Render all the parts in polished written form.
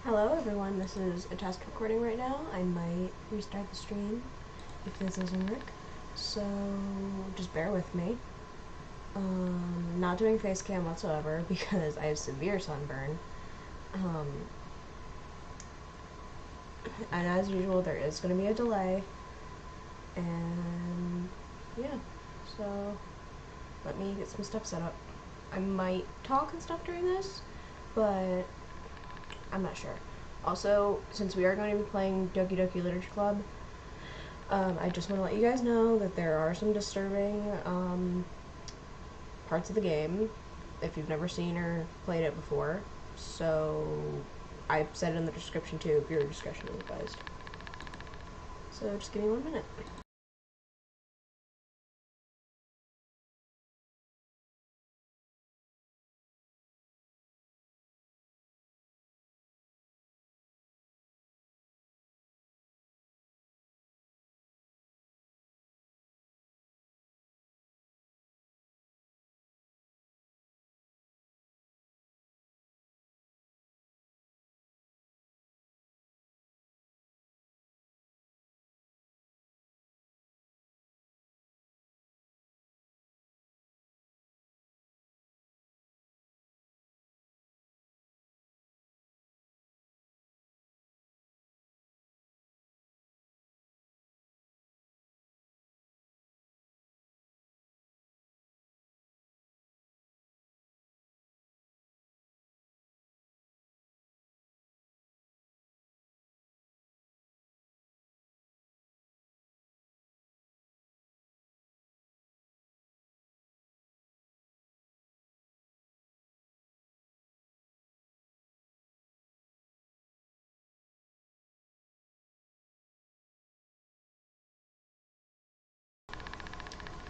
Hello everyone, this is a test recording right now. I might restart the stream if this doesn't work, so just bear with me. Not doing face cam whatsoever because I have severe sunburn. And as usual there is going to be a delay, and yeah, so let me get some stuff set up. I might talk and stuff during this, but I'm not sure. Also, since we are going to be playing Doki Doki Literature Club, I just want to let you guys know that there are some disturbing parts of the game if you've never seen or played it before. So I've said it in the description too, viewer discretion is advised. So just give me 1 minute.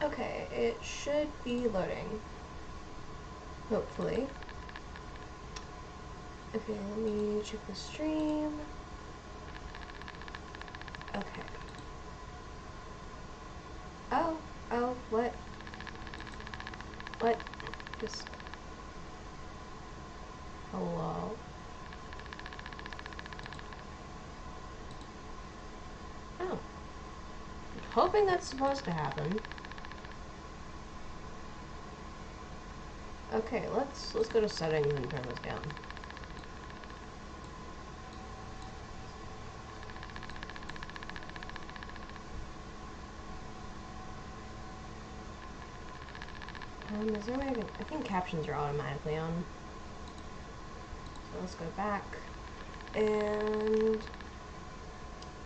Okay, it should be loading. Hopefully. Okay, let me check the stream. Okay. Oh, what? What? Just... hello? Oh. I'm hoping that's supposed to happen. Okay, let's go to settings and turn this down. Is there a way I think captions are automatically on. So let's go back. And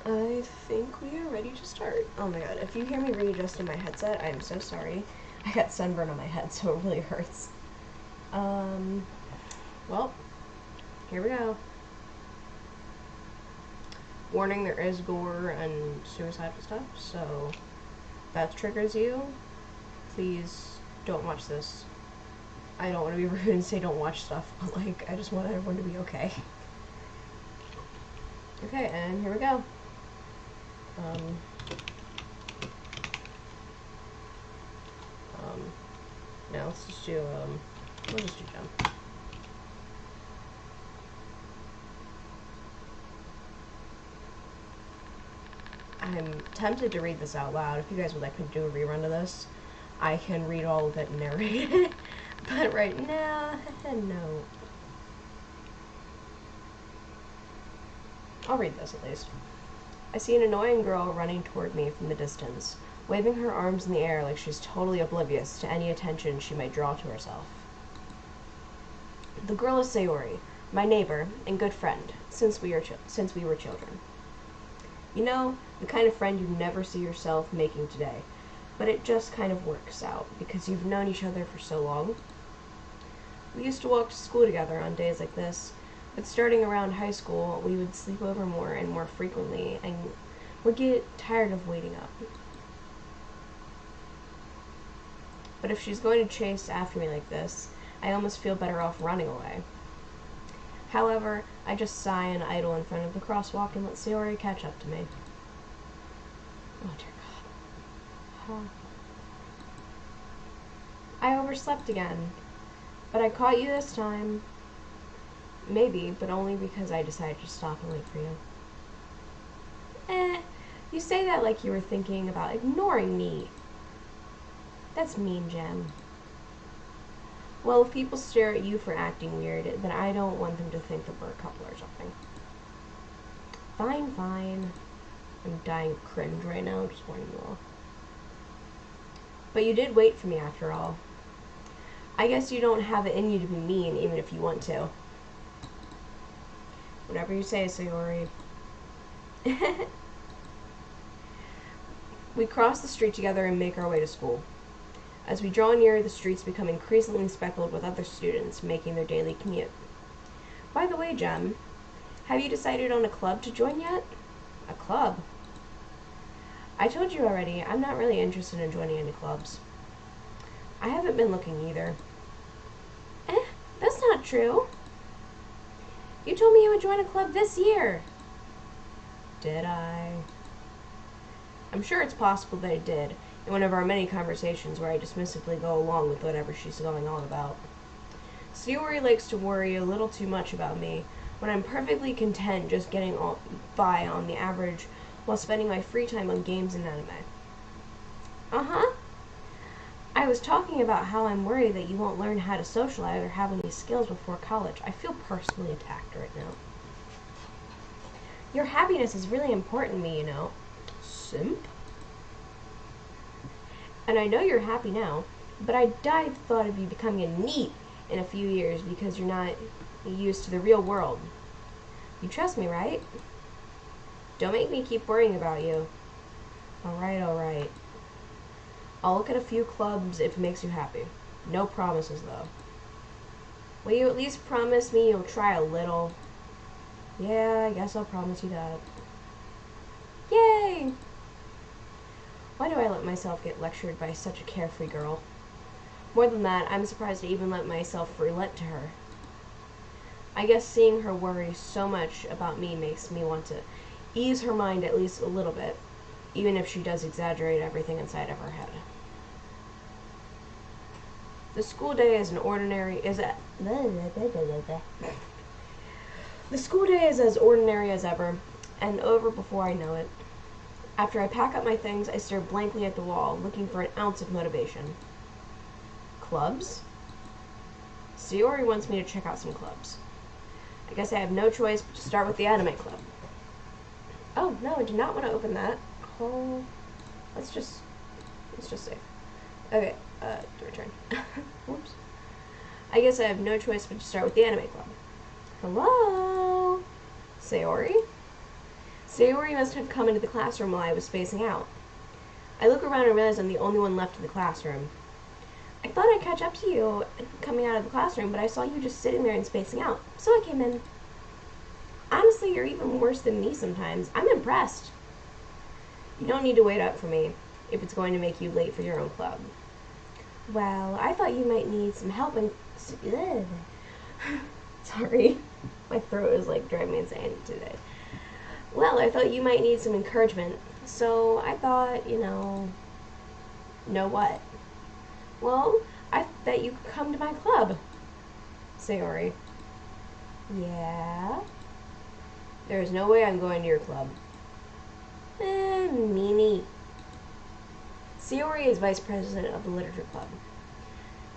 I think we are ready to start. Oh my god, if you hear me readjusting my headset, I am so sorry. I got sunburn on my head, so it really hurts. Well, here we go. Warning, there is gore and suicidal stuff, so if that triggers you, please don't watch this. I don't want to be rude and say don't watch stuff, but like, I just want everyone to be okay. Okay, and here we go. Now let's just do, we'll just do jump. I'm tempted to read this out loud. If you guys would like me to do a rerun of this, I can read all of it and narrate it. But right now, no. I'll read this at least. I see an annoying girl running toward me from the distance, waving her arms in the air like she's totally oblivious to any attention she might draw to herself. The girl is Sayori, my neighbor and good friend since we were children. You know, the kind of friend you never see yourself making today, but it just kind of works out because you've known each other for so long. We used to walk to school together on days like this, but starting around high school, we would sleep over more and more frequently, and would get tired of waiting up. But if she's going to chase after me like this, I almost feel better off running away. However, I just sigh and idle in front of the crosswalk and let Sayori catch up to me. Oh dear God. I overslept again, but I caught you this time. Maybe, but only because I decided to stop and wait for you. You say that like you were thinking about ignoring me. That's mean, Jem. Well, if people stare at you for acting weird, then I don't want them to think that we're a couple or something. Fine, fine. I'm dying of cringe right now, just warning you all. But you did wait for me after all. I guess you don't have it in you to be mean, even if you want to. Whatever you say, Sayori. We cross the street together and make our way to school. As we draw near, the streets become increasingly speckled with other students making their daily commute. By the way, Jem, have you decided on a club to join yet? A club? I told you already, I'm not really interested in joining any clubs. I haven't been looking either. That's not true. You told me you would join a club this year. Did I? I'm sure it's possible that I did, in one of our many conversations where I dismissively go along with whatever she's going on about. Sayori likes to worry a little too much about me, when I'm perfectly content just getting by on the average while spending my free time on games and anime. Uh-huh. I was talking about how I'm worried that you won't learn how to socialize or have any skills before college. I feel personally attacked right now. Your happiness is really important to me, you know. Simp? And I know you're happy now, but I died thought of you becoming a NEET in a few years because you're not used to the real world. You trust me, right? Don't make me keep worrying about you. Alright, alright. I'll look at a few clubs if it makes you happy. No promises, though. Will you at least promise me you'll try a little? Yeah, I guess I'll promise you that. Yay! Why do I let myself get lectured by such a carefree girl? More than that, I'm surprised to even let myself relent to her. I guess seeing her worry so much about me makes me want to ease her mind at least a little bit, even if she does exaggerate everything inside of her head. The school day is The school day is as ordinary as ever, and over before I know it. After I pack up my things, I stare blankly at the wall, looking for an ounce of motivation. Clubs? Sayori wants me to check out some clubs. I guess I have no choice but to start with the anime club. Oh, no, I do not want to open that. Oh, let's just save. Okay, return. Whoops. I guess I have no choice but to start with the anime club. Hello? Sayori? Sayori must have come into the classroom while I was spacing out. I look around and realize I'm the only one left in the classroom. I thought I'd catch up to you coming out of the classroom, but I saw you just sitting there and spacing out, so I came in. Honestly, you're even worse than me sometimes. I'm impressed. You don't need to wait up for me if it's going to make you late for your own club. Well, I thought you might need some help and... Sorry. My throat is like driving me insane today. Well, I thought you might need some encouragement, so I thought, know what? Well, I bet you could come to my club. Sayori. Yeah? There's no way I'm going to your club. Meanie. Sayori is vice president of the literature club.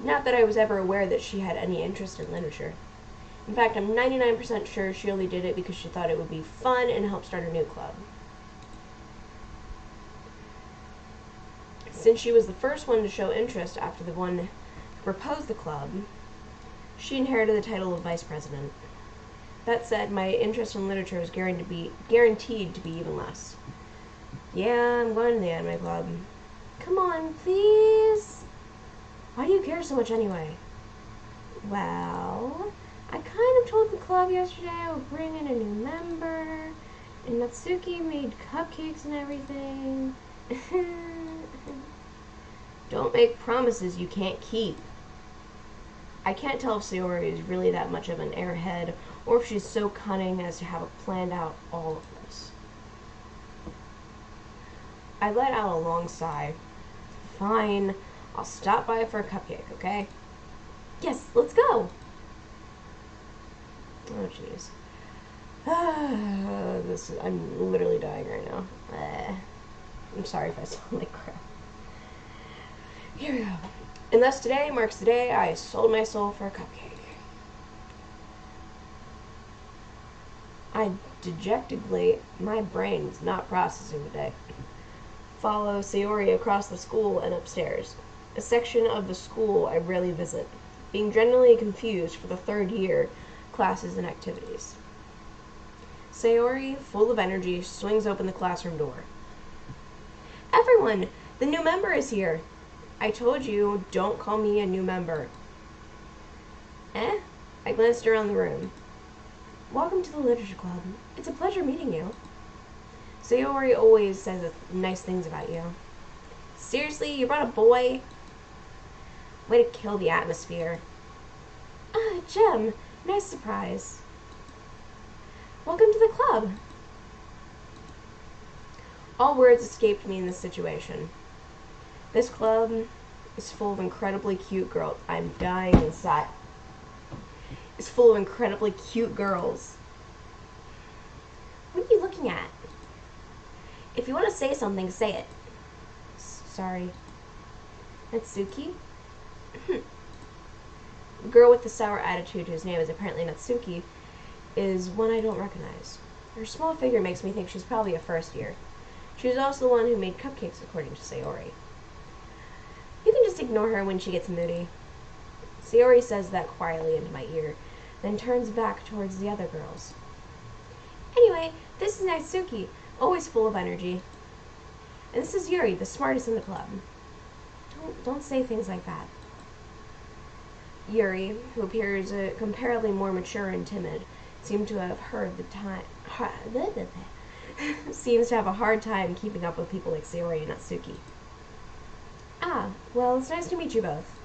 Not that I was ever aware that she had any interest in literature. In fact, I'm 99% sure she only did it because she thought it would be fun and help start a new club. Since she was the first one to show interest after the one who proposed the club, she inherited the title of vice president. That said, my interest in literature is guaranteed to be even less. Yeah, I'm going to the anime club. Come on, please. Why do you care so much anyway? Well, I kind of told the club yesterday I would bring in a new member, and Natsuki made cupcakes and everything. Don't make promises you can't keep. I can't tell if Sayori is really that much of an airhead, or if she's so cunning as to have planned out all of this. I let out a long sigh. Fine, I'll stop by for a cupcake, okay? Yes, let's go! Oh, jeez. I'm literally dying right now. I'm sorry if I sound like crap. Here we go. And thus today marks the day I sold my soul for a cupcake. Dejectedly, my brain's not processing today. Follow Sayori across the school and upstairs. A section of the school I rarely visit, being generally confused for the third year, classes and activities. Sayori, full of energy, swings open the classroom door. Everyone, the new member is here. I told you, don't call me a new member. I glanced around the room. Welcome to the Literature Club. It's a pleasure meeting you. Sayori always says nice things about you. Seriously, you brought a boy? Way to kill the atmosphere. Jem, nice surprise. Welcome to the club. All words escaped me in this situation. This club is full of incredibly cute girls. I'm dying inside. It's full of incredibly cute girls. What are you looking at? If you want to say something, say it. Sorry. Natsuki? The girl with the sour attitude, whose name is apparently Natsuki, is one I don't recognize. Her small figure makes me think she's probably a first year. She was also the one who made cupcakes, according to Sayori. You can just ignore her when she gets moody. Sayori says that quietly into my ear, then turns back towards the other girls. Anyway, this is Natsuki, always full of energy. And this is Yuri, the smartest in the club. Don't say things like that. Yuri, who appears comparably more mature and timid, seems to have a hard time keeping up with people like Sayori and Natsuki. Well, it's nice to meet you both.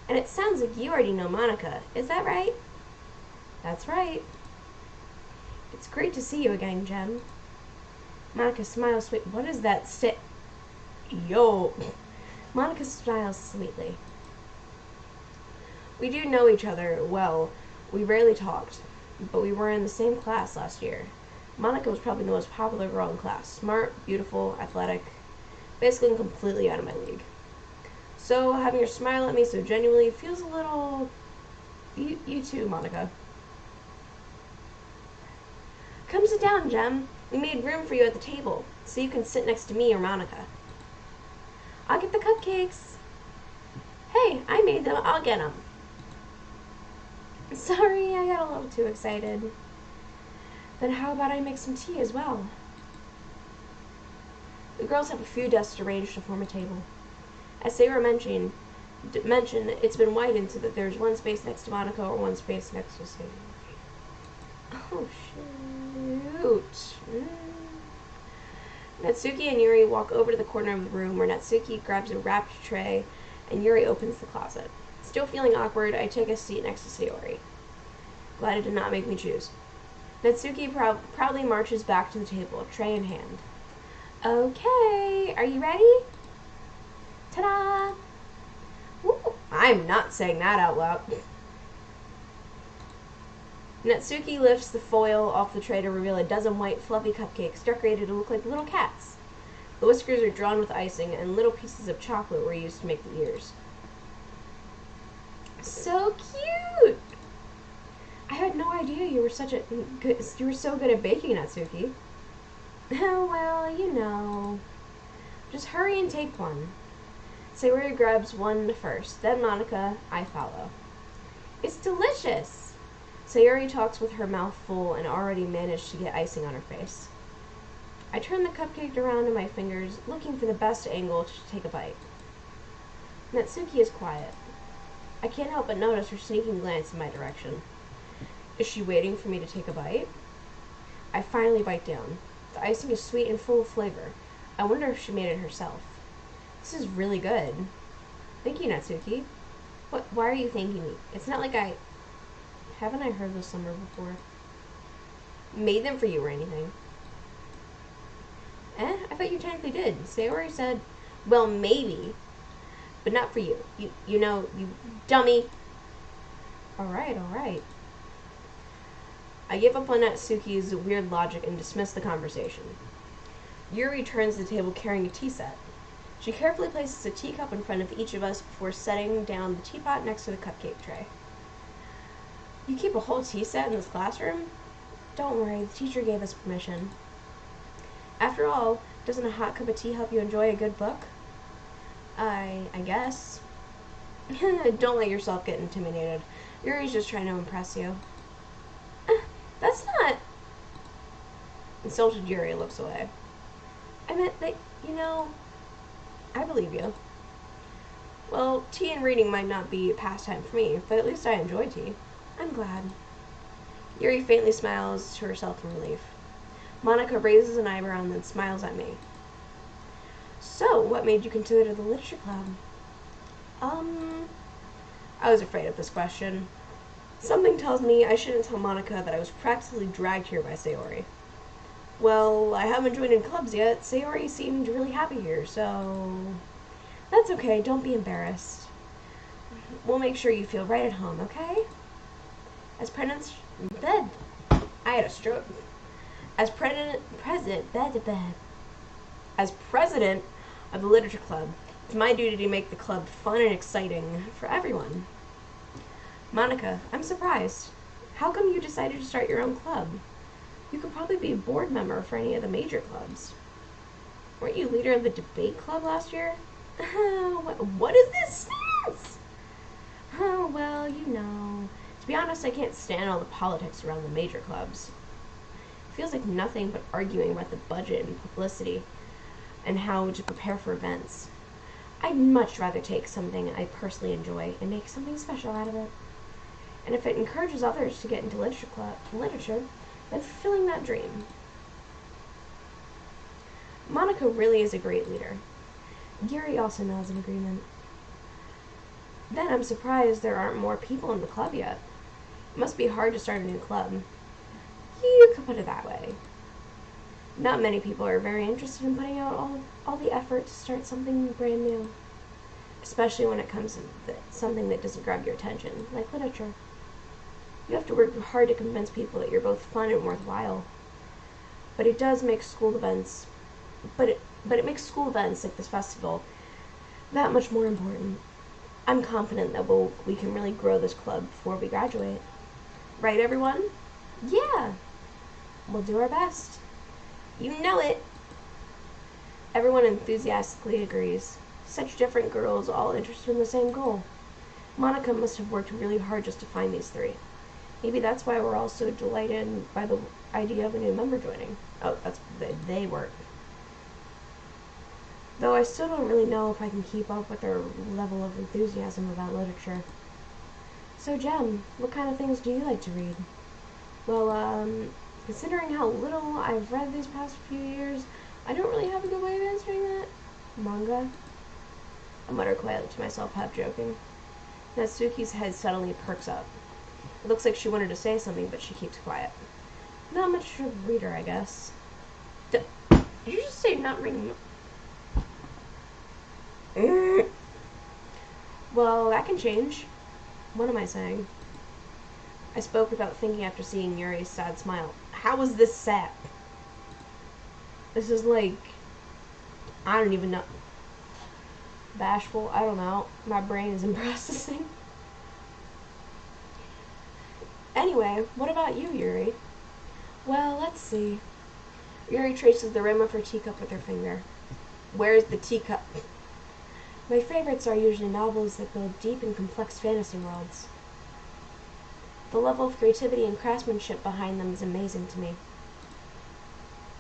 And it sounds like you already know Monika, is that right? That's right. It's great to see you again, Jem. Monika smiles sweet. What is that Yo! Monika smiles sweetly. We do know each other well. We rarely talked, but we were in the same class last year. Monika was probably the most popular girl in class. Smart, beautiful, athletic, basically completely out of my league. So, having her smile at me so genuinely feels a little... You too, Monika. Come sit down, Jem. We made room for you at the table, so you can sit next to me or Monika. I'll get the cupcakes. Hey, I made them. I'll get them. Sorry, I got a little too excited. Then how about I make some tea as well? The girls have a few desks arranged to form a table. As Sarah mentioned, it's been widened so that there's one space next to Monika or one space next to Sadie. Oh, shoot. Natsuki and Yuri walk over to the corner of the room where Natsuki grabs a wrapped tray and Yuri opens the closet. Still feeling awkward, I take a seat next to Sayori. Glad it did not make me choose. Natsuki proudly marches back to the table, tray in hand. Okay, are you ready? Ta-da! Ooh, I'm not saying that out loud. Natsuki lifts the foil off the tray to reveal a dozen white, fluffy cupcakes decorated to look like little cats. The whiskers are drawn with icing, and little pieces of chocolate were used to make the ears. So cute! I had no idea you were so good at baking, Natsuki. Oh, well, you know. Just hurry and take one. Sayori grabs one first, then Monika, I follow. It's delicious! Sayori talks with her mouth full and already managed to get icing on her face. I turn the cupcake around in my fingers, looking for the best angle to take a bite. Natsuki is quiet. I can't help but notice her sneaking glance in my direction. Is she waiting for me to take a bite? I finally bite down. The icing is sweet and full of flavor. I wonder if she made it herself. This is really good. Thank you, Natsuki. Why are you thanking me? It's not like haven't I heard this somewhere before? Made them for you or anything. I thought you technically did. Sayori said, well, maybe, but not for you. You know, you dummy. Alright. I give up on Natsuki's weird logic and dismiss the conversation. Yuri turns to the table carrying a tea set. She carefully places a teacup in front of each of us before setting down the teapot next to the cupcake tray. You keep a whole tea set in this classroom? Don't worry, the teacher gave us permission. After all, doesn't a hot cup of tea help you enjoy a good book? I guess. Don't let yourself get intimidated. Yuri's just trying to impress you. That's not... Insulted Yuri looks away. I meant that, I believe you. Well, tea and reading might not be a pastime for me, but at least I enjoy tea. I'm glad. Yuri faintly smiles to herself in relief. Monica raises an eyebrow and then smiles at me. So, what made you consider the literature club? I was afraid of this question. Something tells me I shouldn't tell Monica that I was practically dragged here by Sayori. Well, I haven't joined in clubs yet. Sayori seemed really happy here, so... That's okay, don't be embarrassed. We'll make sure you feel right at home, okay? As president... I had a stroke. As president of the literature club, it's my duty to make the club fun and exciting for everyone. Monica, I'm surprised. How come you decided to start your own club? You could probably be a board member for any of the major clubs. Weren't you leader of the debate club last year? What is this stance? Oh, well, To be honest, I can't stand all the politics around the major clubs. It feels like nothing but arguing about the budget and publicity and how to prepare for events. I'd much rather take something I personally enjoy and make something special out of it. And if it encourages others to get into literature, then fulfilling that dream. Monica really is a great leader. Yuri also nods in agreement. Then I'm surprised there aren't more people in the club yet. It must be hard to start a new club. You could put it that way. Not many people are very interested in putting out all the effort to start something brand new. Especially when it comes to something that doesn't grab your attention, like literature. You have to work hard to convince people that you're both fun and worthwhile. But it does make school events... But it makes school events like this festival that much more important. I'm confident that we can really grow this club before we graduate. Right, everyone? Yeah! We'll do our best. You know it! Everyone enthusiastically agrees. Such different girls, all interested in the same goal. Monica must have worked really hard just to find these three. Maybe that's why we're all so delighted by the idea of a new member joining. Oh, they were. Though I still don't really know if I can keep up with their level of enthusiasm about literature. So, Jem, what kind of things do you like to read? Well, considering how little I've read these past few years, I don't really have a good way of answering that. Manga? I mutter quietly to myself, half joking. Natsuki's head suddenly perks up. It looks like she wanted to say something, but she keeps quiet. Not much of a reader, I guess. Did you just say not reading? Well, that can change. What am I saying? I spoke without thinking after seeing Yuri's sad smile. How is this sad? This is like... I don't even know. Bashful? I don't know. My brain isn't processing. Anyway, what about you, Yuri? Well, let's see. Yuri traces the rim of her teacup with her finger. Where's the teacup? My favorites are usually novels that build deep and complex fantasy worlds. The level of creativity and craftsmanship behind them is amazing to me.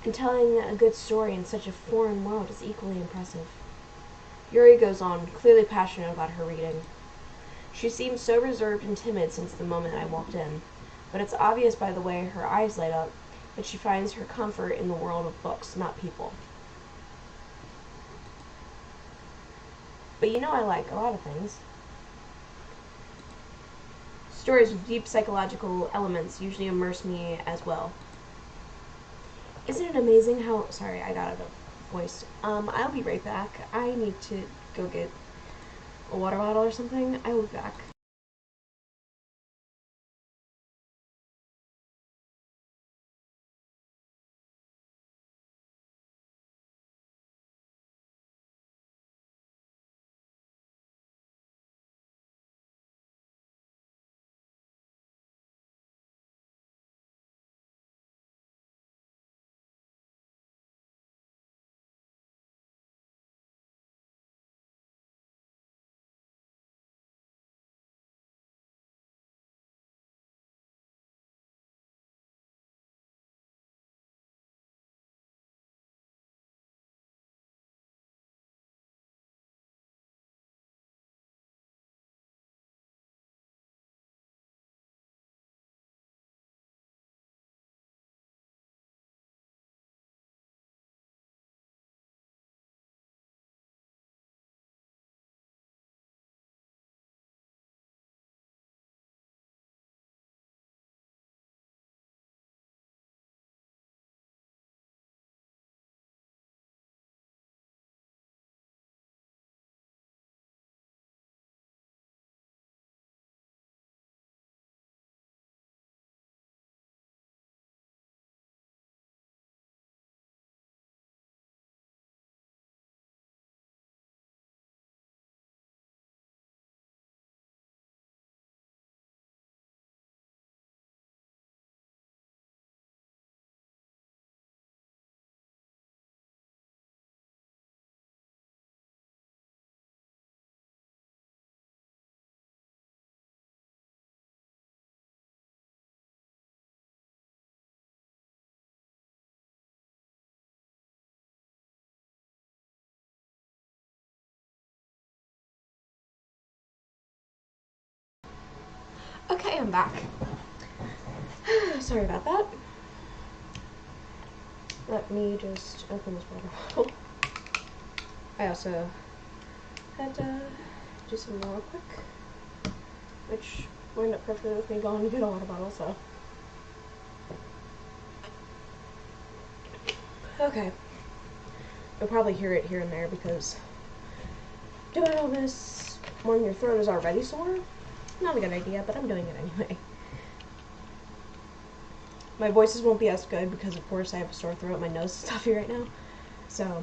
And telling a good story in such a foreign world is equally impressive. Yuri goes on, clearly passionate about her reading. She seemed so reserved and timid since the moment I walked in, but it's obvious by the way her eyes light up that she finds her comfort in the world of books, not people. But I like a lot of things. Stories with deep psychological elements usually immerse me as well. Isn't it amazing how... Sorry, I got out of voice. I'll be right back. I need to go get a water bottle or something. I will be back. Okay, I'm back. Sorry about that. Let me just open this water bottle. I also had to do something real quick, which lined up perfectly with me going to get a water bottle, so. Okay. You'll probably hear it here and there because doing all this when your throat is already sore, not a good idea, but I'm doing it anyway. My voices won't be as good because, of course, I have a sore throat. My nose is stuffy right now. So,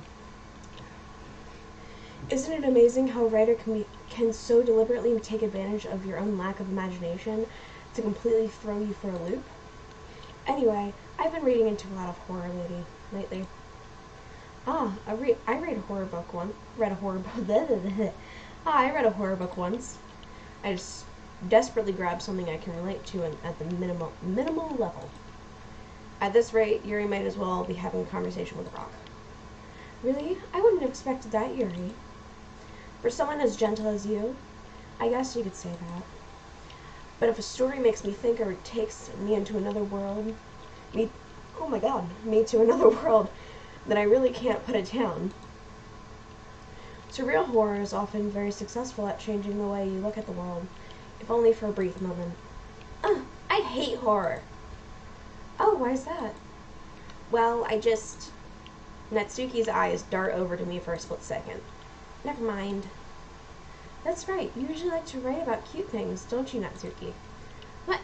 isn't it amazing how a writer can so deliberately take advantage of your own lack of imagination to completely throw you for a loop? Anyway, I've been reading into a lot of horror lately. I read a horror book once. I read a horror book once. I just desperately grabbed something I can relate to at the minimal level. At this rate, Yuri might as well be having a conversation with a rock. Really? I wouldn't have expected that, Yuri. For someone as gentle as you, I guess you could say that. But if a story makes me think or takes me into another world, me to another world, then I really can't put it down. Surreal horror is often very successful at changing the way you look at the world, if only for a brief moment. I hate horror. Oh, why is that? Well, Natsuki's eyes dart over to me for a split second. Never mind. That's right, you usually like to write about cute things, don't you, Natsuki? What?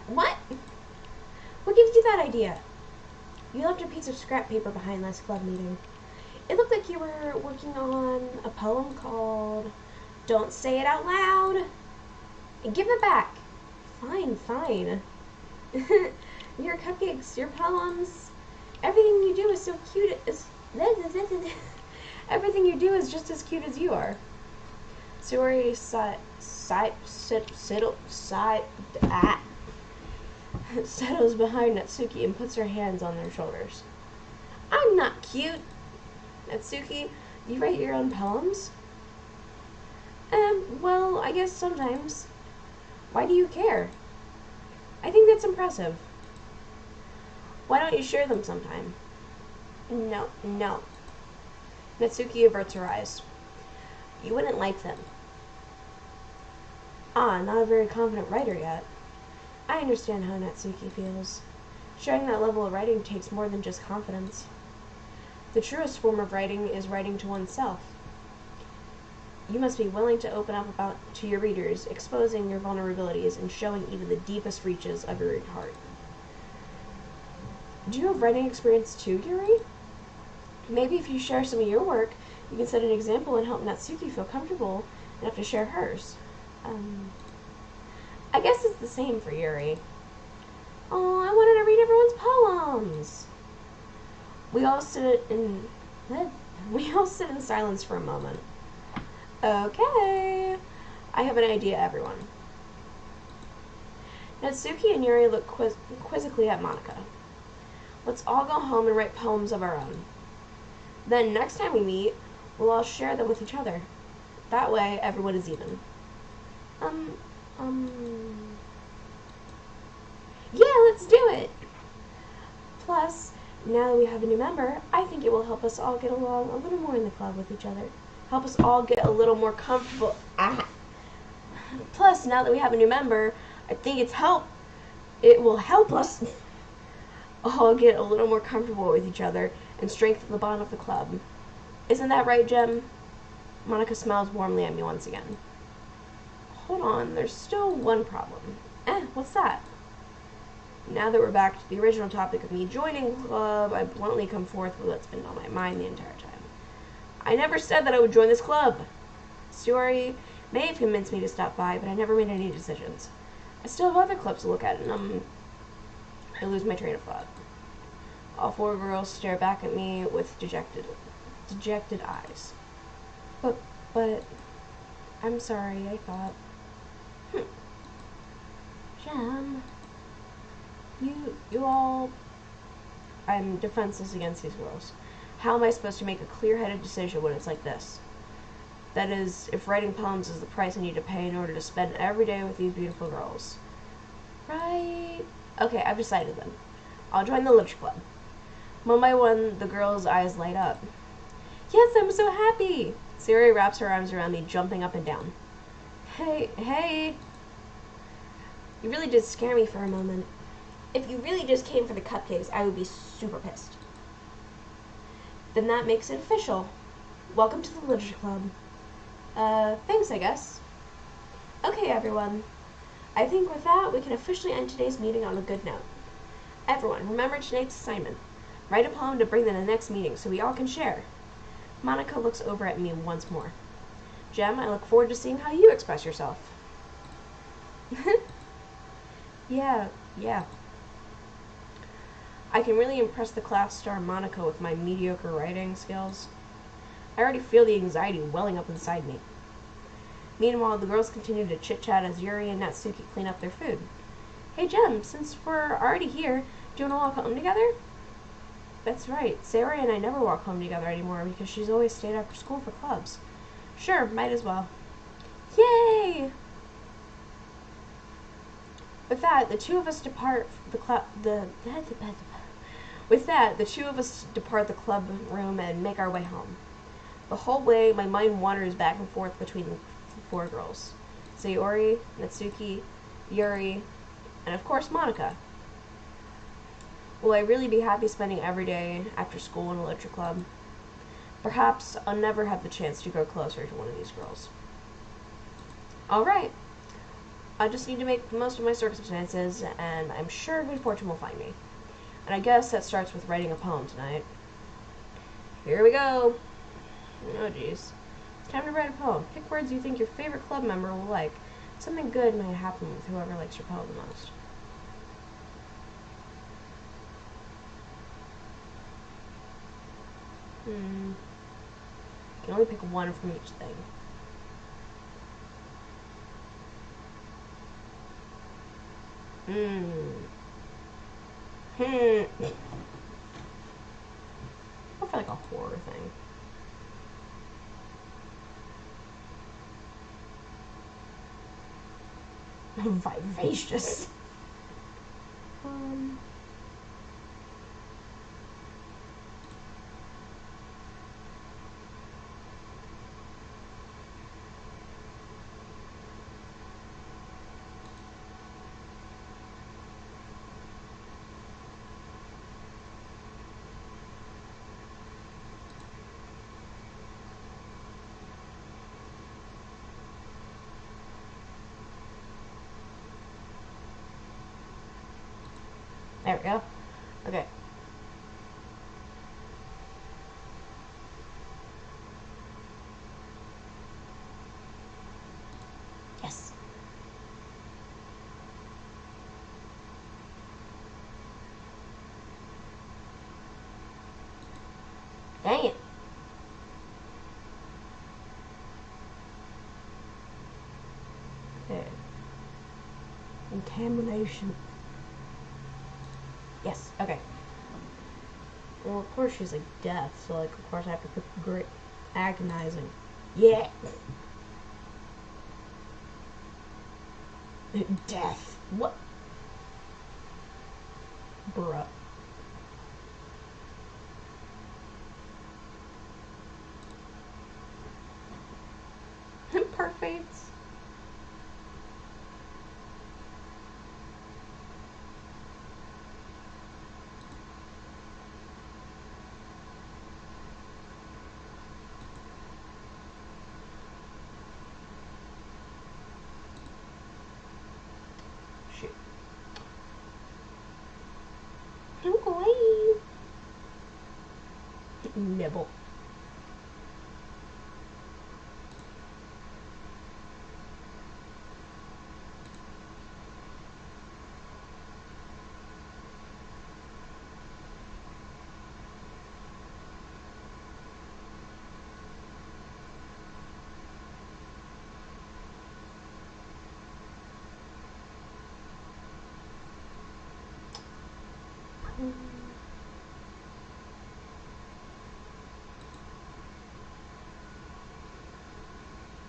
What gives you that idea? You left a piece of scrap paper behind last club meeting. It looked like you were working on a poem called Don't Say It Out Loud. Give it back. Fine. Your cupcakes, your poems, everything you do is so cute. Everything you do is just as cute as you are. Suri settles behind Natsuki and puts her hands on their shoulders. I'm not cute. Natsuki, you write your own poems? Well, I guess sometimes. Why do you care? I think that's impressive. Why don't you share them sometime? No. Natsuki averts her eyes. You wouldn't like them. Not a very confident writer yet. I understand how Natsuki feels. Sharing that level of writing takes more than just confidence. The truest form of writing is writing to oneself. You must be willing to open up to your readers, exposing your vulnerabilities and showing even the deepest reaches of your heart. Do you have writing experience too, Yuri? Maybe if you share some of your work, you can set an example and help Natsuki feel comfortable enough to share hers. I guess it's the same for Yuri. Oh, I wanted to read everyone's poems. We all sit in silence for a moment. Okay. I have an idea, everyone. Natsuki and Yuri look quizzically at Monika. Let's all go home and write poems of our own. Then next time we meet, we'll all share them with each other. That way, everyone is even. Yeah, let's do it! Plus, now that we have a new member, I think it will help us all get along a little more in the club with each other. Help us all get a little more comfortable. Plus, now that we have a new member, I think it will help us all get a little more comfortable with each other and strengthen the bond of the club. Isn't that right, Jem? Monika smiles warmly at me once again. Hold on, there's still one problem. What's that? Now that we're back to the original topic of me joining the club, I bluntly come forth with what's been on my mind the entire time. I never said that I would join this club. Story may have convinced me to stop by, but I never made any decisions. I still have other clubs to look at, and I lose my train of thought. All four girls stare back at me with dejected eyes. But, I'm sorry, I thought. Jem, you all... I'm defenseless against these girls. How am I supposed to make a clear-headed decision when it's like this? That is, if writing poems is the price I need to pay in order to spend every day with these beautiful girls. Right. Okay, I've decided then. I'll join the literature club. One by one, the girls' eyes light up. Yes, I'm so happy! Sayori wraps her arms around me, jumping up and down. Hey. You really did scare me for a moment. If you really just came for the cupcakes, I would be super pissed. Then that makes it official. Welcome to the literature club. Thanks, I guess. Okay, everyone. I think with that, we can officially end today's meeting on a good note. Everyone, remember tonight's assignment. Write a poem to bring to the next meeting so we all can share. Monica looks over at me once more. Jem, I look forward to seeing how you express yourself. Yeah. I can really impress the class star Monica with my mediocre writing skills. I already feel the anxiety welling up inside me. Meanwhile, the girls continue to chit-chat as Yuri and Natsuki clean up their food. Hey Jem, since we're already here, do you want to walk home together? That's right, Sayori and I never walk home together anymore because she's always stayed after school for clubs. Sure, might as well. Yay! With that, the two of us depart the club room and make our way home. The whole way, my mind wanders back and forth between the four girls. Sayori, Natsuki, Yuri, and of course Monica. Will I really be happy spending every day after school in a literature club? Perhaps I'll never have the chance to grow closer to one of these girls. Alright. I just need to make the most of my circumstances, and I'm sure good fortune will find me. And I guess that starts with writing a poem tonight. Here we go. Oh jeez. It's time to write a poem. Pick words you think your favorite club member will like. Something good may happen with whoever likes your poem the most. You can only pick one from each thing. I'll feel like a horror thing. Vivacious. There we go. Okay. Yes. Dang it. Okay. Contamination. Yes, okay. Well, of course she's like death, so like of course I have to put great agonizing. Yeah. Death. What? Bruh. Perfect. Shoot. I'm going. Nibble.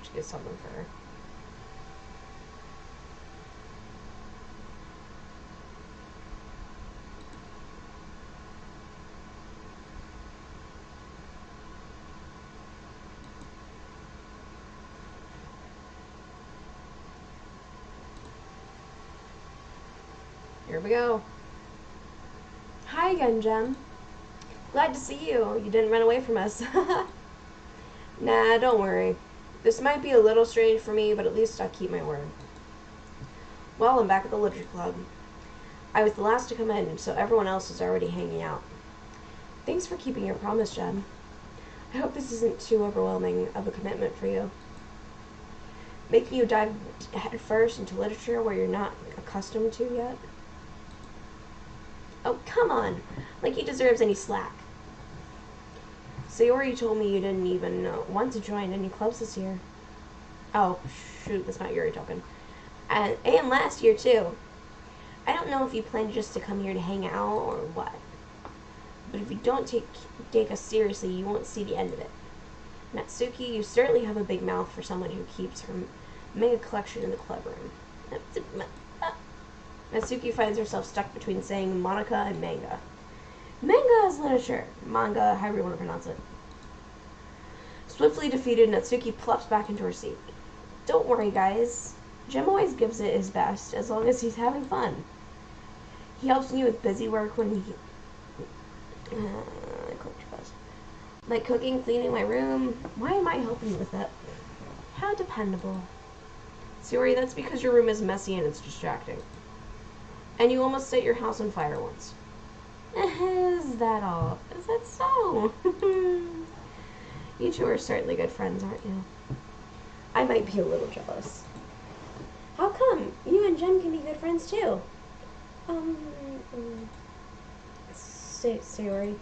Should get something for her. Here we go. Hi again, Jem. Glad to see you. You didn't run away from us. Nah, don't worry. This might be a little strange for me, but at least I'll keep my word. Well, I'm back at the Literature Club. I was the last to come in, so everyone else is already hanging out. Thanks for keeping your promise, Jem. I hope this isn't too overwhelming of a commitment for you. Making you dive headfirst into literature where you're not accustomed to yet? Oh, come on! Like he deserves any slack. Sayori told me you didn't even want to join any clubs this year. Oh, shoot, that's not Yuri talking. And last year, too. I don't know if you plan just to come here to hang out or what. But if you don't take us seriously, you won't see the end of it. Natsuki, you certainly have a big mouth for someone who keeps her manga collection in the club room. Natsuki finds herself stuck between saying Monica and manga. Manga is literature. Manga, however you want to pronounce it. Swiftly defeated, Natsuki plops back into her seat. Don't worry, guys. Jem always gives it his best, as long as he's having fun. He helps me with busy work when he... I clicked too fast. Like cooking, cleaning my room. Why am I helping you with that? How dependable. Sayori, that's because your room is messy and it's distracting. And you almost set your house on fire once. Is that all? Is that so? You two are certainly good friends, aren't you? I might be a little jealous. How come? You and Jem can be good friends too. Sayori.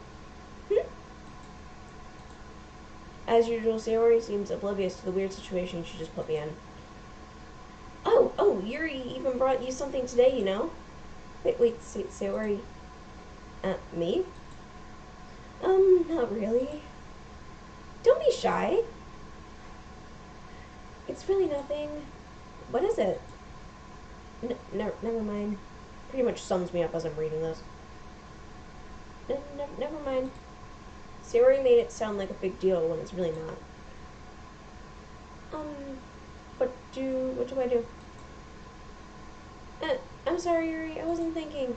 As usual, Sayori seems oblivious to the weird situation she just put me in. Oh, Yuri even brought you something today, you know? Wait, Sayori. Me? Not really. Don't be shy. It's really nothing. What is it? Never mind. Pretty much sums me up as I'm reading this. Never mind. Sayori made it sound like a big deal when it's really not. What do I do? I'm sorry, Yuri. I wasn't thinking.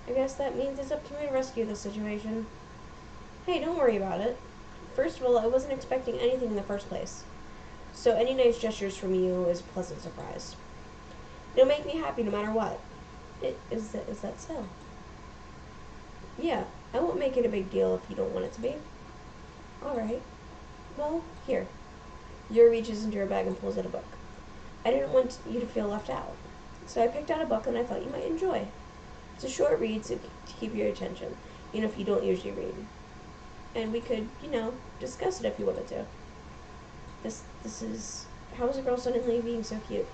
I guess that means it's up to me to rescue this situation. Hey, don't worry about it. First of all, I wasn't expecting anything in the first place. So any nice gestures from you is a pleasant surprise. It'll make me happy no matter what. Is that so? Yeah, I won't make it a big deal if you don't want it to be. Alright. Well, here. Yuri reaches into her bag and pulls out a book. I didn't want you to feel left out. So I picked out a book that I thought you might enjoy. It's a short read to keep your attention, even if you don't usually read. And we could, discuss it if you wanted to. This is How is a Girl Suddenly Being So Cute?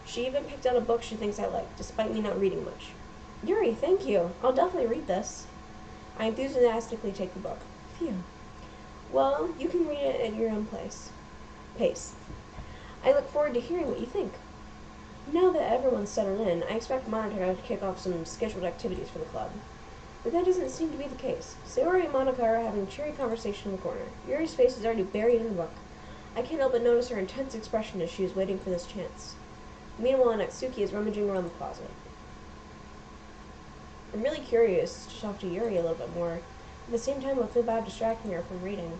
She even picked out a book she thinks I like, despite me not reading much. Yuri, thank you. I'll definitely read this. I enthusiastically take the book. Phew. Well, you can read it at your own pace. I look forward to hearing what you think. Now that everyone's settled in, I expect Monica to kick off some scheduled activities for the club. But that doesn't seem to be the case. Sayori and Monica are having a cheery conversation in the corner. Yuri's face is already buried in the book. I can't help but notice her intense expression as she is waiting for this chance. Meanwhile, Natsuki is rummaging around the closet. I'm really curious to talk to Yuri a little bit more. At the same time, I feel bad distracting her from reading.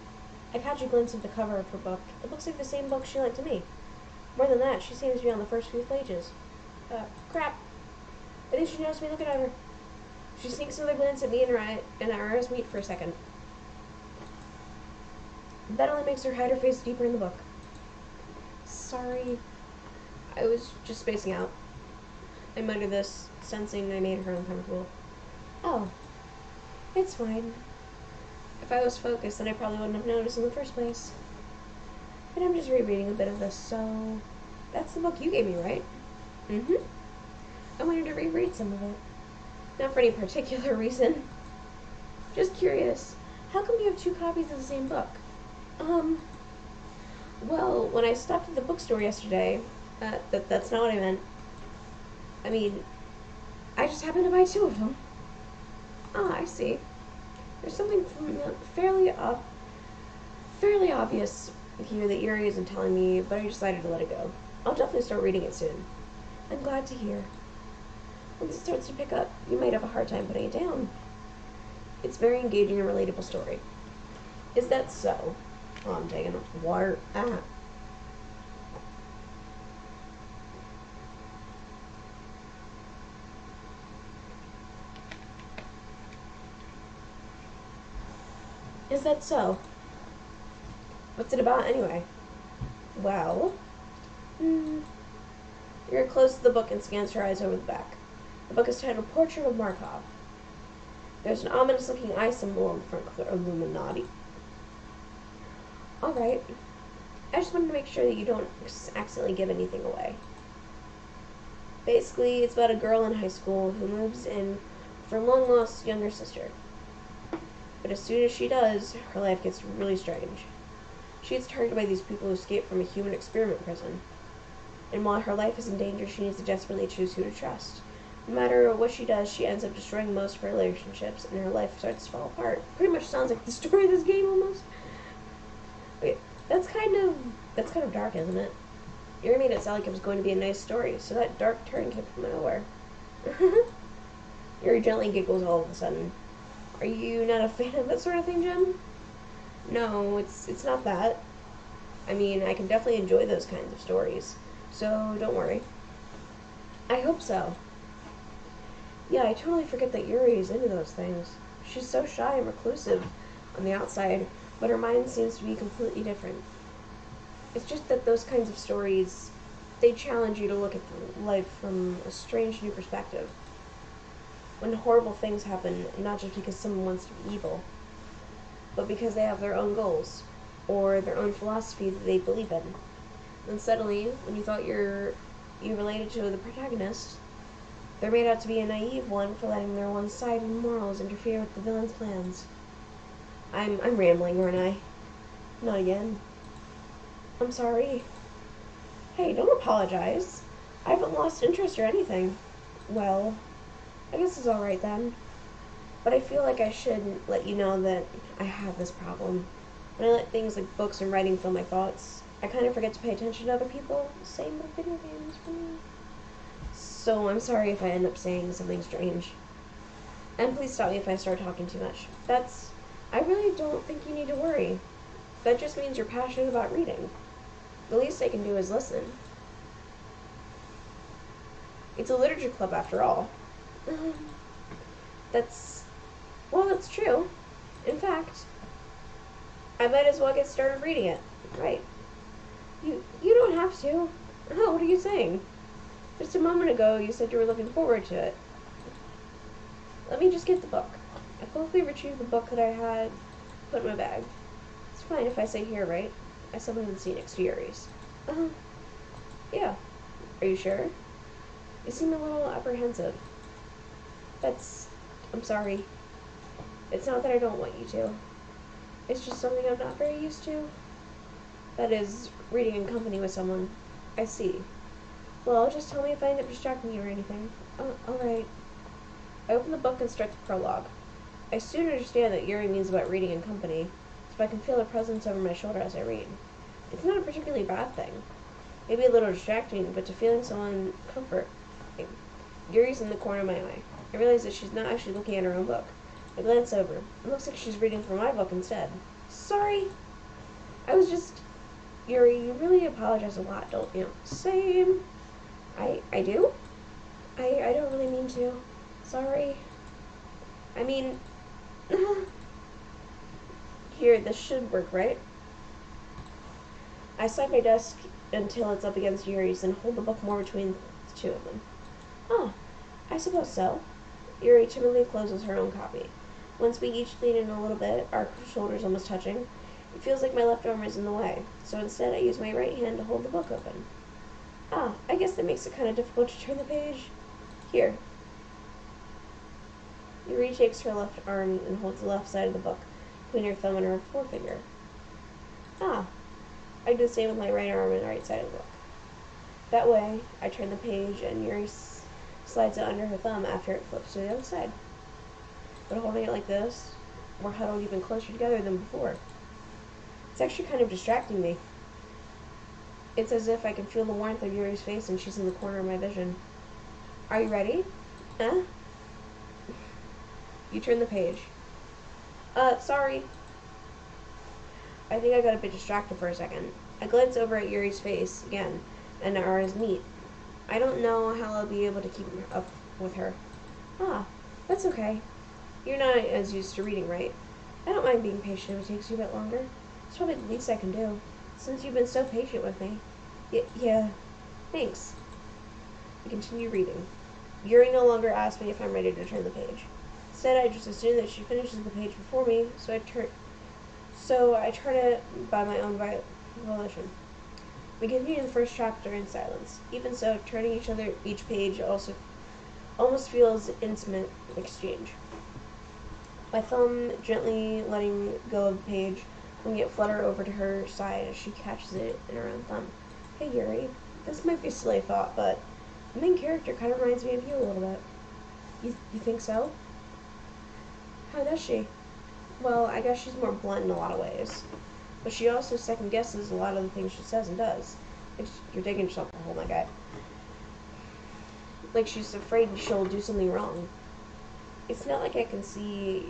I catch a glimpse of the cover of her book. It looks like the same book she lent to me. More than that, she seems to be on the first few pages. Crap. I think she noticed me looking at her. She sneaks another glance at me and our eyes meet for a second. That only makes her hide her face deeper in the book. Sorry. I was just spacing out. I muttered this, sensing I made her uncomfortable. Oh. It's fine. If I was focused, then I probably wouldn't have noticed in the first place. But I'm just rereading a bit of this, so... That's the book you gave me, right? Mm-hmm. I wanted to reread some of it. Not for any particular reason. Just curious. How come you have two copies of the same book? Well, when I stopped at the bookstore yesterday, that's not what I meant. I mean, I just happened to buy two of them. Ah, I see. There's something fairly obvious here that Yuri isn't telling me, but I decided to let it go. I'll definitely start reading it soon. I'm glad to hear. Once it starts to pick up, you might have a hard time putting it down. It's a very engaging and relatable story. Is that so? Oh, I'm taking water. Ah. Is that so? What's it about anyway? Well, Yuri closes the book and scans her eyes over the back. The book is titled Portrait of Markov. There's an ominous-looking eye symbol on the front cover. Illuminati. Alright. I just wanted to make sure that you don't accidentally give anything away. Basically, it's about a girl in high school who moves in for a long-lost younger sister. But as soon as she does, her life gets really strange. She gets targeted by these people who escaped from a human experiment prison. And while her life is in danger, she needs to desperately choose who to trust. No matter what she does, she ends up destroying most of her relationships, and her life starts to fall apart. Pretty much sounds like the story of this game, almost. Okay, that's kind of dark, isn't it? You made it sound like it was going to be a nice story, so that dark turn came from nowhere. Yuri gently giggles all of a sudden. Are you not a fan of that sort of thing, Jim? No, it's not that. I mean, I can definitely enjoy those kinds of stories, so don't worry. I hope so. Yeah, I totally forget that Yuri is into those things. She's so shy and reclusive on the outside, but her mind seems to be completely different. It's just that those kinds of stories, they challenge you to look at life from a strange new perspective. When horrible things happen, not just because someone wants to be evil, but because they have their own goals, or their own philosophy that they believe in. Then suddenly, when you thought you related to the protagonist, they're made out to be a naive one for letting their one-sided morals interfere with the villain's plans. I'm rambling, aren't I? Not again. I'm sorry. Hey, don't apologize. I haven't lost interest or anything. Well, I guess it's alright then. But I feel like I should let you know that I have this problem. When I let things like books and writing fill my thoughts, I kind of forget to pay attention to other people. Same with video games for me. So I'm sorry if I end up saying something strange. And please stop me if I start talking too much. I really don't think you need to worry. That just means you're passionate about reading. The least I can do is listen. It's a literature club after all. That's true. In fact, I might as well get started reading it. Right. You don't have to. Oh, what are you saying? Just a moment ago, you said you were looking forward to it. Let me just get the book. I quickly retrieved the book that I had put in my bag. It's fine if I say here, right? I summoned the scene next to Yuri's. Yeah. Are you sure? You seem a little apprehensive. I'm sorry. It's not that I don't want you to. It's just something I'm not very used to. That is, reading in company with someone. I see. Well, just tell me if I end up distracting you or anything. Alright. I open the book and start the prologue. I soon understand that Yuri means about reading in company, so I can feel her presence over my shoulder as I read. It's not a particularly bad thing. Maybe a little distracting, but to feeling someone comfort. Yuri's in the corner of my eye. I realize that she's not actually looking at her own book. I glance over. It looks like she's reading from my book instead. Sorry. I was just... Yuri, you really apologize a lot, don't you? Same. I do? I don't really mean to. Sorry. I mean... Here, this should work, right? I slide my desk until it's up against Yuri's and hold the book more between the two of them. Oh, I suppose so. Yuri timidly closes her own copy. Once we each lean in a little bit, our shoulders almost touching, it feels like my left arm is in the way, so instead I use my right hand to hold the book open. Ah, I guess that makes it kind of difficult to turn the page. Here. Yuri takes her left arm and holds the left side of the book, between her thumb and her forefinger. Ah, I do the same with my right arm and the right side of the book. That way, I turn the page and Yuri slides it under her thumb after it flips to the other side. But holding it like this, we're huddled even closer together than before. It's actually kind of distracting me. It's as if I can feel the warmth of Yuri's face and she's in the corner of my vision. Are you ready? Huh? You turn the page. Sorry. I think I got a bit distracted for a second. I glance over at Yuri's face again, and our eyes meet. I don't know how I'll be able to keep up with her. Ah, that's okay. You're not as used to reading, right? I don't mind being patient if it takes you a bit longer. It's probably the least I can do, since you've been so patient with me. Yeah, thanks. I continue reading. Yuri no longer asks me if I'm ready to turn the page. Instead, I just assume that she finishes the page before me, so I turn it by my own volition. We continue the first chapter in silence. Even so, turning each page also almost feels intimate exchange. My thumb gently letting go of the page, letting it flutter over to her side as she catches it in her own thumb. Hey Yuri, this might be a silly thought, but the main character kind of reminds me of you a little bit. You think so? How does she? Well, I guess she's more blunt in a lot of ways. But she also second guesses a lot of the things she says and does. You're digging yourself a hole, my guy. Like she's afraid she'll do something wrong. It's not like I can see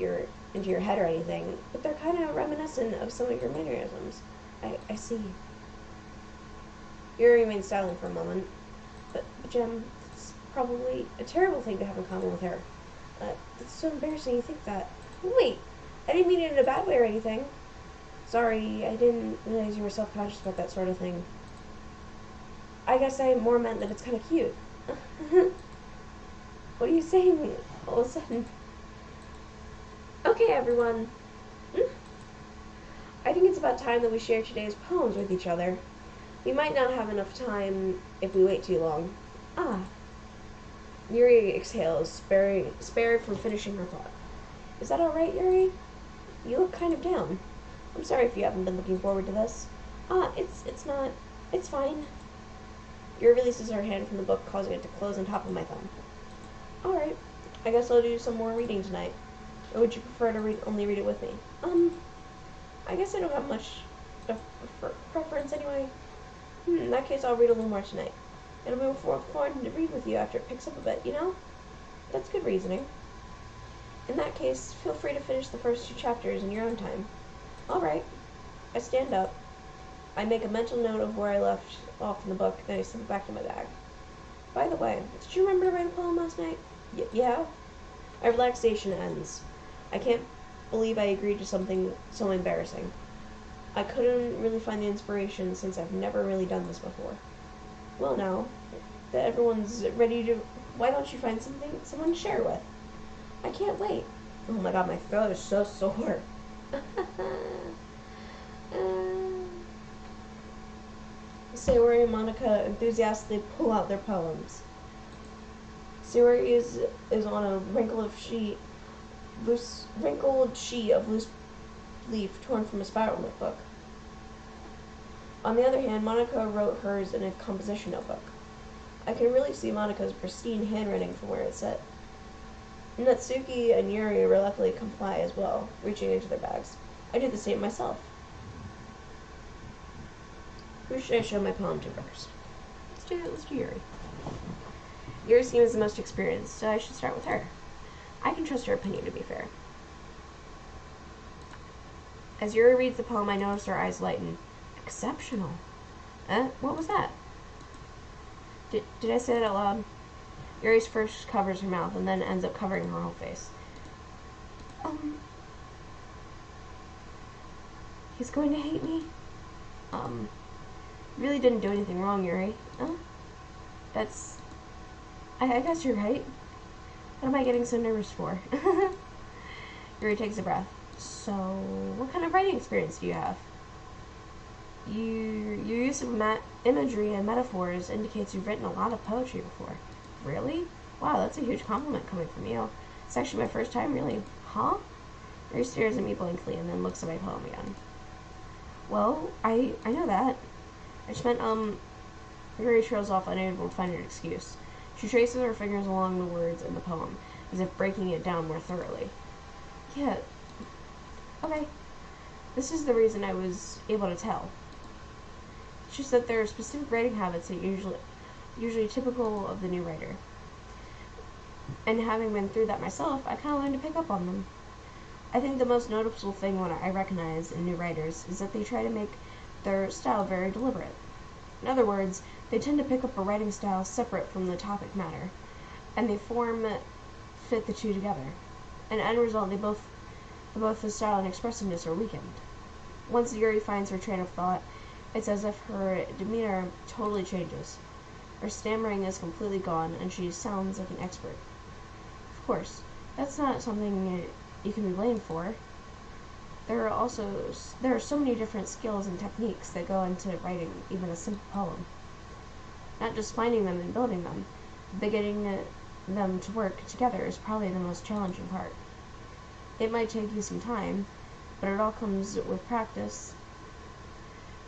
into your head or anything, but they're kind of reminiscent of some of your mannerisms. I see. Yuri remains silent for a moment. But Jem, it's probably a terrible thing to have in common with her. It's so embarrassing you think that. Wait, I didn't mean it in a bad way or anything. Sorry, I didn't realize you were self-conscious about that sort of thing. I guess I more meant that it's kind of cute. What are you saying all of a sudden? Okay, everyone. I think it's about time that we share today's poems with each other. We might not have enough time if we wait too long. Ah. Yuri exhales, spared from finishing her thought. Is that alright, Yuri? You look kind of down. I'm sorry if you haven't been looking forward to this. It's not. It's fine. Yuri releases her hand from the book, causing it to close on top of my thumb. Alright. I guess I'll do some more reading tonight. Or would you prefer to only read it with me? I guess I don't have much of a preference anyway. In that case, I'll read a little more tonight. It'll be more fun to read with you after it picks up a bit, you know? That's good reasoning. In that case, feel free to finish the first 2 chapters in your own time. Alright. I stand up. I make a mental note of where I left off in the book, then I slip it back to my bag. By the way, did you remember to write a poem last night? Yeah? My relaxation ends. I can't believe I agreed to something so embarrassing. I couldn't really find the inspiration since I've never really done this before. Well, now that everyone's ready to... Why don't you find someone to share with? I can't wait. Oh my god, my throat is so sore. Sayori and Monica enthusiastically pull out their poems. Sayori is on a wrinkled sheet of loose leaf torn from a spiral notebook. On the other hand, Monica wrote hers in a composition notebook. I can really see Monica's pristine handwriting from where it's set. Natsuki and Yuri reluctantly comply as well, reaching into their bags. I do the same myself. Who should I show my poem to first? Let's do Yuri. Yuri seems the most experienced, so I should start with her. I can trust her opinion, to be fair. As Yuri reads the poem, I notice her eyes lighten. Exceptional. What was that? Did I say that out loud? Yuri's first covers her mouth and then ends up covering her whole face. He's going to hate me? Really didn't do anything wrong, Yuri. That's... I guess you're right. What am I getting so nervous for? Yuri takes a breath. So, what kind of writing experience do you have? Your use of imagery and metaphors indicates you've written a lot of poetry before. Really? Wow, that's a huge compliment coming from you. It's actually my first time, really. Huh? Yuri stares at me blankly and then looks at my poem again. Well, I know that. I just meant, Yuri trails off, unable to find an excuse. She traces her fingers along the words in the poem, as if breaking it down more thoroughly. Yeah. Okay. This is the reason I was able to tell. It's just that there are specific writing habits that usually typical of the new writer. And having been through that myself, I kind of learned to pick up on them. I think the most noticeable thing what I recognize in new writers is that they try to make their style very deliberate. In other words, they tend to pick up a writing style separate from the topic matter, and they fit the two together. And end result, both the style and expressiveness are weakened. Once Yuri finds her train of thought, it's as if her demeanor totally changes. Her stammering is completely gone, and she sounds like an expert. Of course, that's not something you can be blamed for. There are so many different skills and techniques that go into writing even a simple poem. Not just finding them and building them, but getting them to work together is probably the most challenging part. It might take you some time, but it all comes with practice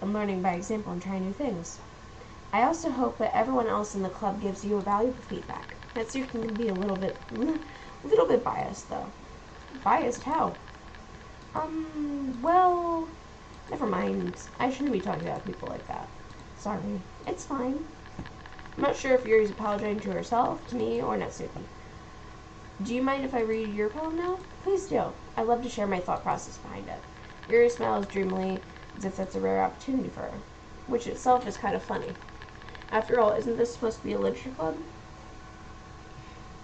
and learning by example and trying new things. I also hope that everyone else in the club gives you a valuable feedback. That you can be a little bit biased though. Biased how? Well, never mind. I shouldn't be talking about people like that. Sorry. It's fine. I'm not sure if Yuri's apologizing to herself, to me, or Natsuki. Do you mind if I read your poem now? Please do. I love to share my thought process behind it. Yuri smiles dreamily, as if that's a rare opportunity for her, which itself is kind of funny. After all, isn't this supposed to be a literature club?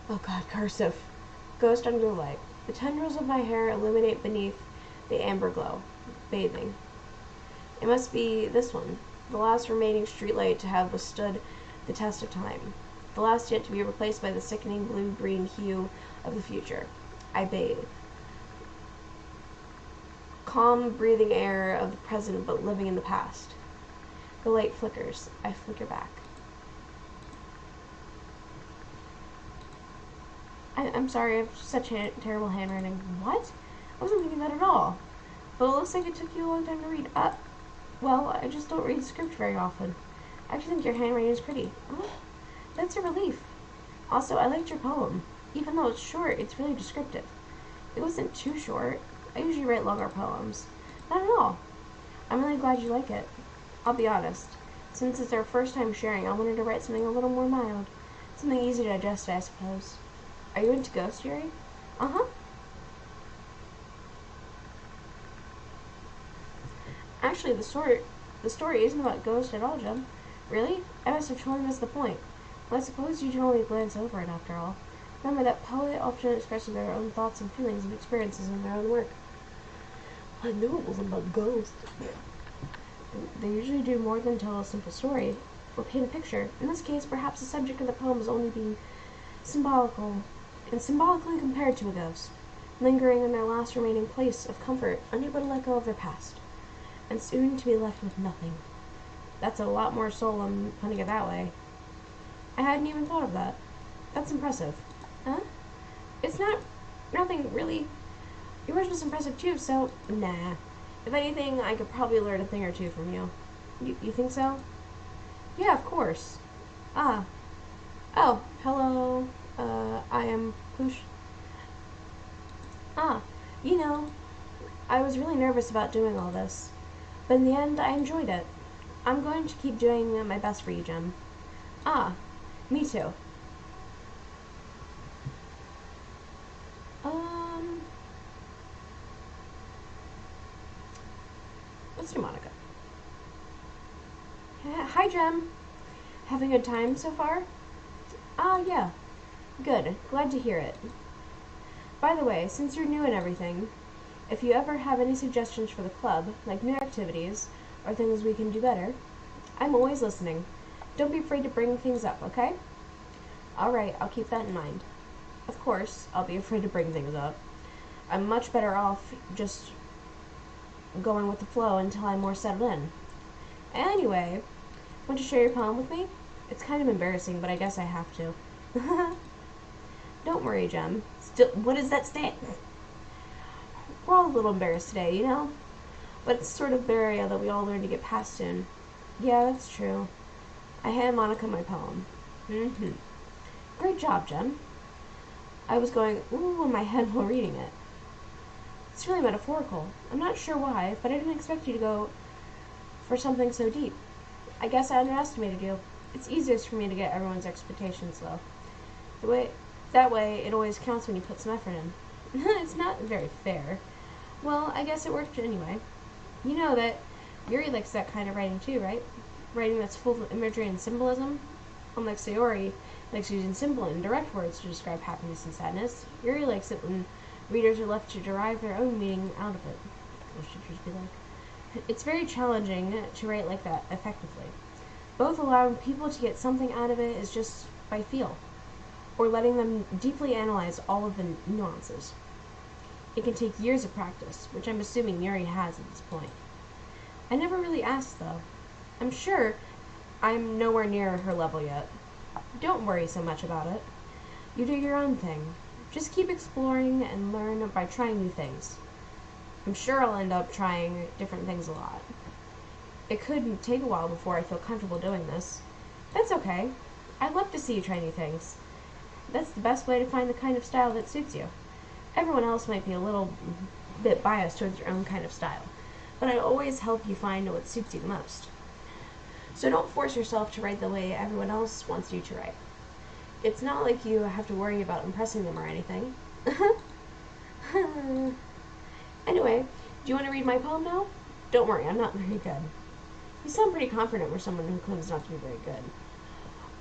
Oh god, cursive. Ghost under the light. The tendrils of my hair illuminate beneath the amber glow. Bathing. It must be this one, the last remaining streetlight to have withstood the test of time. The last yet to be replaced by the sickening blue-green hue of the future. I bathe. Calm, breathing air of the present but living in the past. The light flickers. I flicker back. I'm sorry, I have such terrible handwriting. What? I wasn't thinking that at all. But it looks like it took you a long time to read. Well, I just don't read script very often. I actually think your handwriting is pretty. Oh, that's a relief. Also, I liked your poem. Even though it's short, it's really descriptive. It wasn't too short. I usually write longer poems. Not at all. I'm really glad you like it. I'll be honest. Since it's our first time sharing, I wanted to write something a little more mild. Something easy to digest, I suppose. Are you into ghost, Yuri? Uh-huh. Actually, the story isn't about ghosts at all, Jem. Really? I must have totally missed the point. Well, I suppose you can only glance over it after all. Remember that poet often expresses their own thoughts and feelings and experiences in their own work. I knew it wasn't about ghosts. They usually do more than tell a simple story or paint a picture. In this case, perhaps the subject of the poem is only being symbolically compared to a ghost, lingering in their last remaining place of comfort, unable to let go of their past, and soon to be left with nothing. That's a lot more solemn putting it that way. I hadn't even thought of that. That's impressive. Huh? It's nothing really. Yours was impressive too, so nah. If anything, I could probably learn a thing or two from you. You think so? Yeah, of course. Ah. Oh, hello. I am Push. Ah, I was really nervous about doing all this. But in the end, I enjoyed it. I'm going to keep doing my best for you, Jem. Ah, me too. Let's do Monica. Hi, Jem. Having a good time so far? Ah, yeah. Good. Glad to hear it. By the way, since you're new and everything, if you ever have any suggestions for the club, like new activities, or things we can do better, I'm always listening. Don't be afraid to bring things up, okay? Alright, I'll keep that in mind. Of course, I'll be afraid to bring things up. I'm much better off just going with the flow until I'm more settled in. Anyway, want to share your poem with me? It's kind of embarrassing, but I guess I have to. Don't worry, Jem. Still, what does that stand? We're all a little embarrassed today, But it's sort of barrier that we all learn to get past soon. Yeah, that's true. I hand Monica my poem. Great job, Jem. I was going, ooh, in my head while reading it. It's really metaphorical. I'm not sure why, but I didn't expect you to go for something so deep. I guess I underestimated you. It's easiest for me to get everyone's expectations low. The way That way, it always counts when you put some effort in. It's not very fair. Well, I guess it worked anyway. You know that Yuri likes that kind of writing too, right? Writing that's full of imagery and symbolism. Unlike Sayori likes using simple and direct words to describe happiness and sadness, Yuri likes it when readers are left to derive their own meaning out of it. English teachers be like. It's very challenging to write like that effectively. Both allowing people to get something out of it is just by feel, or letting them deeply analyze all of the nuances. It can take years of practice, which I'm assuming Yuri has at this point. I never really asked, though. I'm sure I'm nowhere near her level yet. Don't worry so much about it. You do your own thing. Just keep exploring and learn by trying new things. I'm sure I'll end up trying different things a lot. It could take a while before I feel comfortable doing this. That's okay. I'd love to see you try new things. That's the best way to find the kind of style that suits you. Everyone else might be a little bit biased towards your own kind of style, but I always help you find what suits you the most. So don't force yourself to write the way everyone else wants you to write. It's not like you have to worry about impressing them or anything. Anyway, do you want to read my poem now? Don't worry, I'm not very good. You sound pretty confident for someone who claims not to be very good.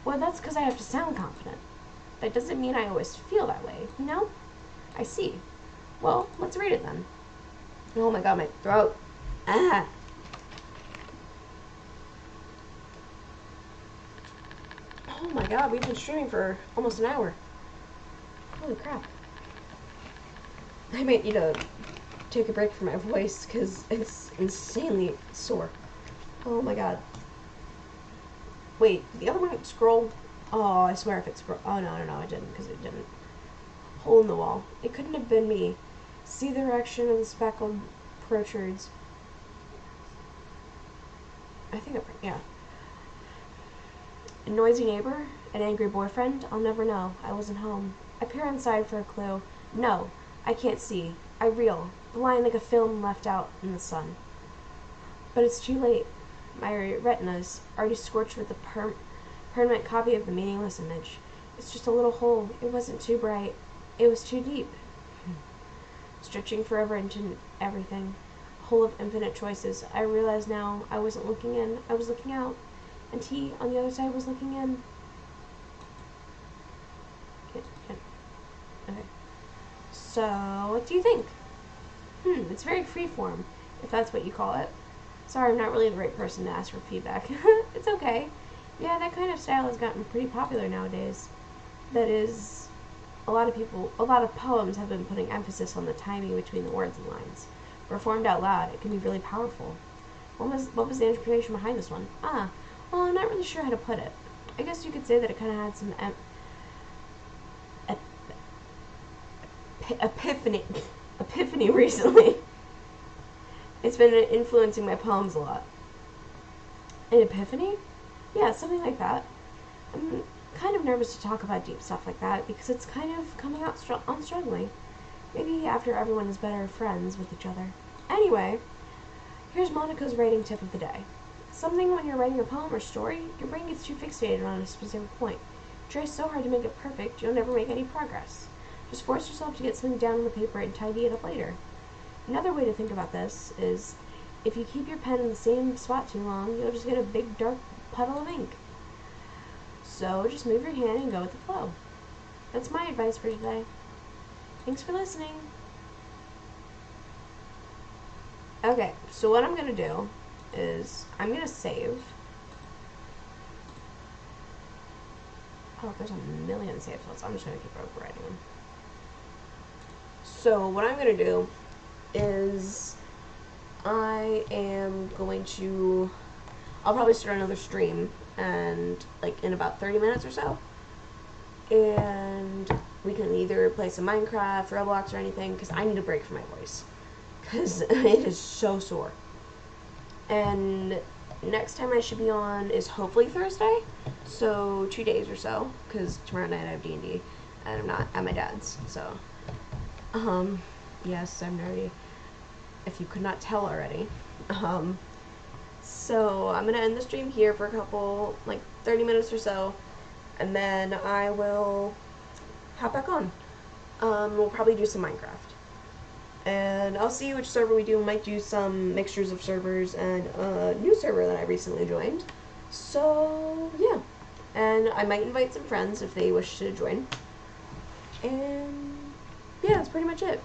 Well, that's because I have to sound confident. That doesn't mean I always feel that way, you know? I see. Well, let's read it then. Oh my god, my throat. Ah! Oh my god, we've been streaming for almost an hour. Holy crap. I might need to take a break from my voice because it's insanely sore. Oh my god. Wait, did the other one scroll? Oh, I swear if it scrolled. Oh, no, it didn't, because it didn't. Hole in the wall. It couldn't have been me. See the direction of the speckled protrudes. I think yeah. A noisy neighbor? An angry boyfriend? I'll never know. I wasn't home. I peer inside for a clue. No, I can't see. I reel, blind like a film left out in the sun. But it's too late. My retina's already scorched with the permanent copy of the meaningless image. It's just a little hole. It wasn't too bright. It was too deep. Stretching forever into everything. A hole of infinite choices. I realize now I wasn't looking in. I was looking out. And he, on the other side, was looking in. Okay. So, what do you think? It's very freeform, if that's what you call it. Sorry, I'm not really the right person to ask for feedback. It's okay. Yeah, that kind of style has gotten pretty popular nowadays. That is, a lot of poems have been putting emphasis on the timing between the words and lines. Performed out loud, it can be really powerful. What was the inspiration behind this one? Well, I'm not really sure how to put it. I guess you could say that it kind of had some epiphany recently. It's been influencing my poems a lot. An epiphany? Yeah, something like that. I'm kind of nervous to talk about deep stuff like that because it's kind of coming out struggling. Maybe after everyone is better friends with each other. Anyway, here's Monica's writing tip of the day. Something when you're writing a poem or story, your brain gets too fixated on a specific point. You try so hard to make it perfect, you'll never make any progress. Just force yourself to get something down on the paper and tidy it up later. Another way to think about this is, if you keep your pen in the same spot too long, you'll just get a big dark puddle of ink. So just move your hand and go with the flow. That's my advice for today. Thanks for listening. Okay, so what I'm going to do is I'm going to save. Oh, there's a million save files. I'm just going to keep overwriting them. So what I'm going to do is I am going to, I'll probably start another stream and like in about 30 minutes or so, and we can either play some Minecraft, Roblox, or anything, because I need a break from my voice because it is so sore. And next time I should be on is hopefully Thursday, so 2 days or so, because tomorrow night I have D&D and I'm not at my dad's. So yes, I'm nerdy, if you could not tell already. So I'm gonna end the stream here for a couple, like 30 minutes or so, and then I will hop back on. We'll probably do some Minecraft. And I'll see which server we do. We might do some mixtures of servers and a new server that I recently joined. So, yeah. And I might invite some friends if they wish to join. And, yeah, that's pretty much it.